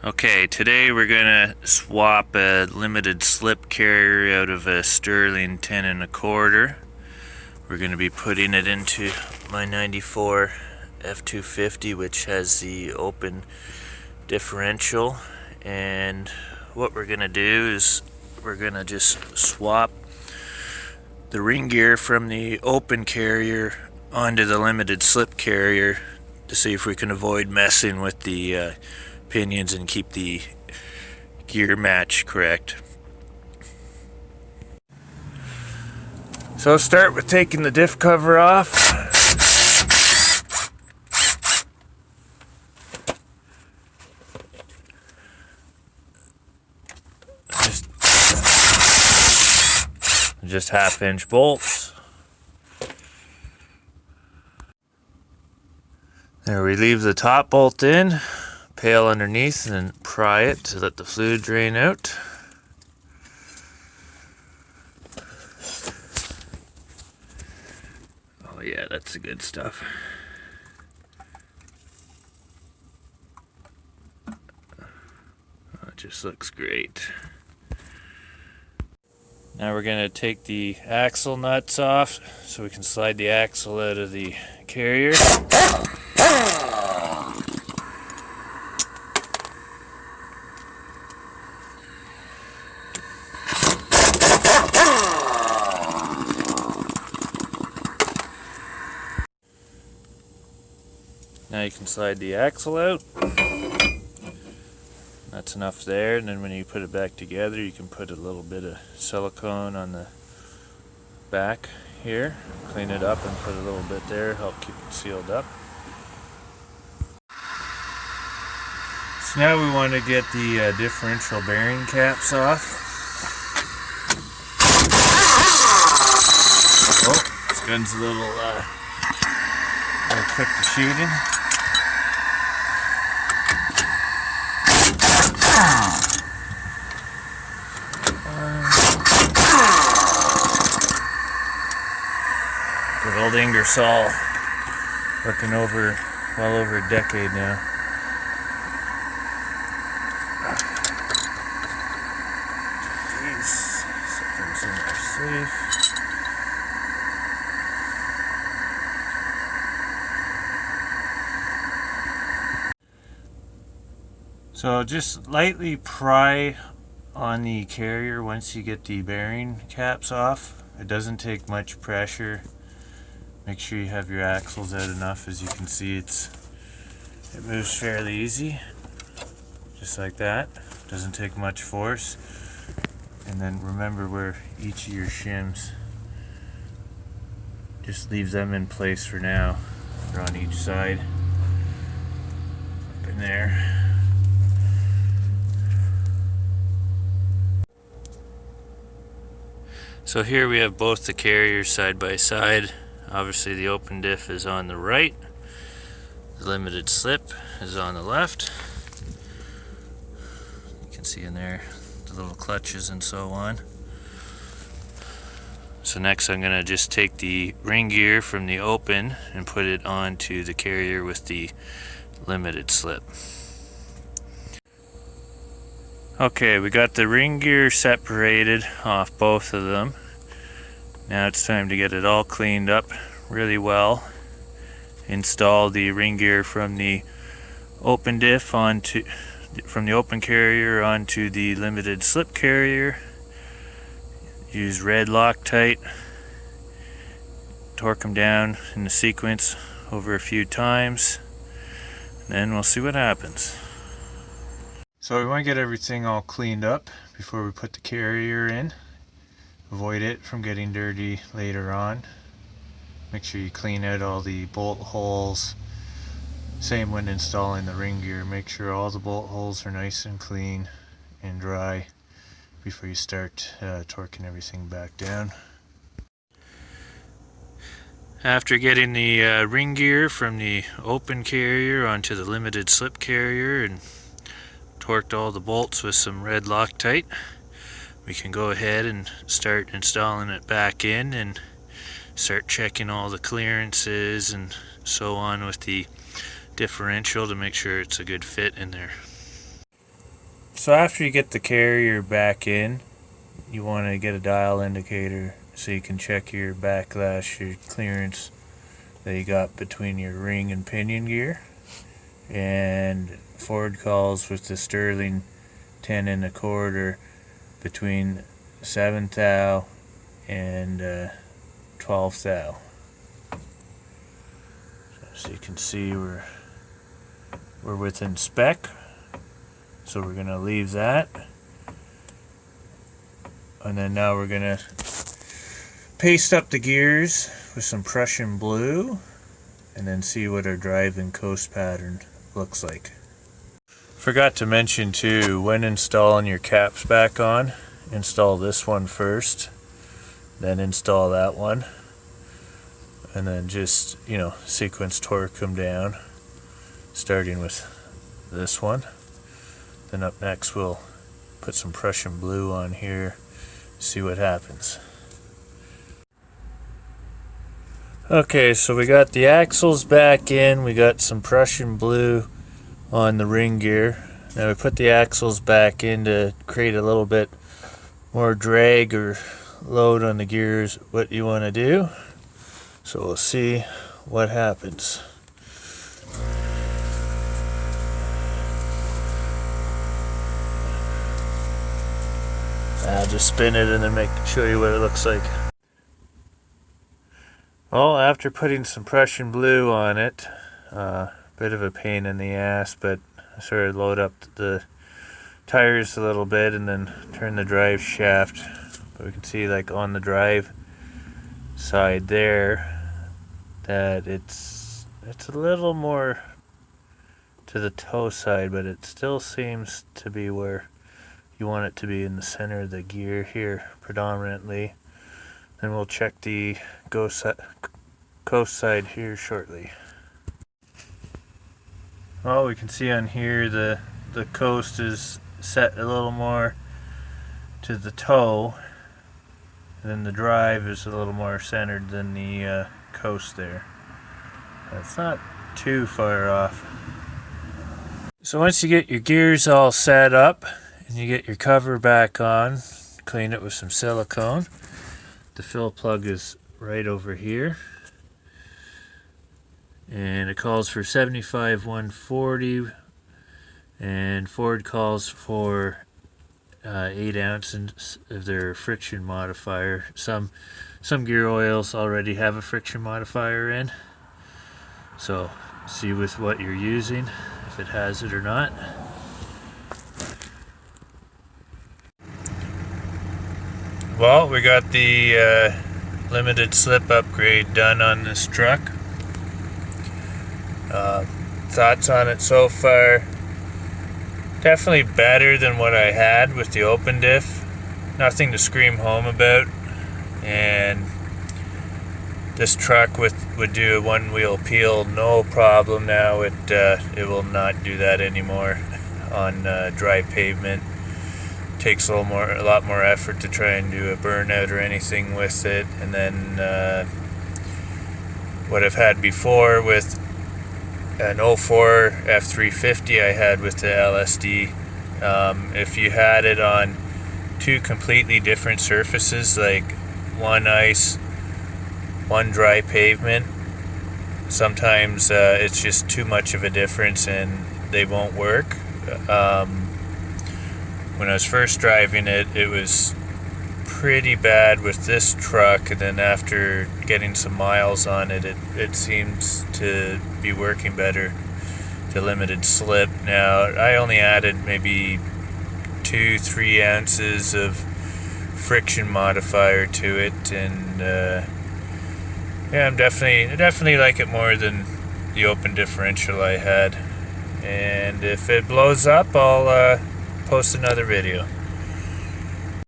Okay, today we're gonna swap a limited slip carrier out of a Sterling 10 1/4. We're gonna be putting it into my 94 f250, which has the open differential. And what we're gonna do is we're gonna just swap the ring gear from the open carrier onto the limited slip carrier to see if we can avoid messing with the pinions and keep the gear match correct. So start with taking the diff cover off. Just 1/2-inch bolts. There, we leave the top bolt in, pail underneath, and then pry it to let the fluid drain out. Oh yeah, that's the good stuff. Oh, it just looks great. Now we're going to take the axle nuts off so we can slide the axle out of the carrier. Now you can slide the axle out. That's enough there, and then when you put it back together you can put a little bit of silicone on the back here, clean it up and put a little bit there, help keep it sealed up. So now we want to get the differential bearing caps off. Oh, this gun's a little quick to shoot in. Good old Ingersoll, working well over a decade now. Jeez, something's in there safe. So just lightly pry on the carrier once you get the bearing caps off. It doesn't take much pressure. Make sure you have your axles out enough. As you can see, it moves fairly easy, just like that. Doesn't take much force. And then remember where each of your shims, just leave them in place for now. They're on each side, up in there. So here we have both the carriers side by side. Obviously the open diff is on the right, the limited slip is on the left. You can see in there the little clutches and so on. So next I'm going to just take the ring gear from the open and put it onto the carrier with the limited slip. Okay, we got the ring gear separated off both of them. Now it's time to get it all cleaned up really well. Install the ring gear from the open diff from the open carrier onto the limited slip carrier. Use red Loctite. Torque them down in the sequence over a few times. And then we'll see what happens. So we want to get everything all cleaned up before we put the carrier in. Avoid it from getting dirty later on. Make sure you clean out all the bolt holes. Same when installing the ring gear. Make sure all the bolt holes are nice and clean and dry before you start torquing everything back down. After getting the ring gear from the open carrier onto the limited slip carrier and torqued all the bolts with some red Loctite, we can go ahead and start installing it back in and start checking all the clearances and so on with the differential to make sure it's a good fit in there. So after you get the carrier back in, you want to get a dial indicator so you can check your backlash, your clearance that you got between your ring and pinion gear. And Ford calls with the Sterling 10 1/4 between 7th thou and 12th thou. So you can see we're within spec. So we're going to leave that. And then now we're going to paste up the gears with some Prussian blue and then see what our drive and coast pattern looks like. Forgot to mention too, when installing your caps back on, install this one first, then install that one, and then just, you know, sequence torque them down, starting with this one. Then up next we'll put some Prussian blue on here, see what happens. Okay, so we got the axles back in, we got some Prussian blue on the ring gear. Now we put the axles back in to create a little bit more drag or load on the gears, what you want to do. So we'll see what happens. I'll just spin it and then show you what it looks like. Well, after putting some Prussian blue on it, bit of a pain in the ass, but I sort of load up the tires a little bit and then turn the drive shaft. But we can see, like on the drive side there, that it's a little more to the toe side, but it still seems to be where you want it to be, in the center of the gear here predominantly. Then we'll check the coast side here shortly. Well, we can see on here the coast is set a little more to the toe, and then the drive is a little more centered than the coast there. It's not too far off. So once you get your gears all set up and you get your cover back on, clean it with some silicone. The fill plug is right over here, and it calls for 75 140, and Ford calls for 8 ounces of their friction modifier. Some gear oils already have a friction modifier in, so see with what you're using if it has it or not. Well, we got the limited slip upgrade done on this truck. Thoughts on it so far? Definitely better than what I had with the open diff. Nothing to scream home about. And this truck would do a one-wheel peel no problem now. It will not do that anymore on dry pavement. Takes a lot more effort to try and do a burnout or anything with it. And then what I've had before with an 04 f250 I had with the LSD, if you had it on two completely different surfaces, like one ice, one dry pavement, sometimes it's just too much of a difference and they won't work. When I was first driving it, it was pretty bad with this truck, and then after getting some miles on it, it seems to be working better. The limited slip. Now, I only added maybe 2-3 ounces of friction modifier to it, and yeah, I definitely like it more than the open differential I had. And if it blows up, I'll post another video.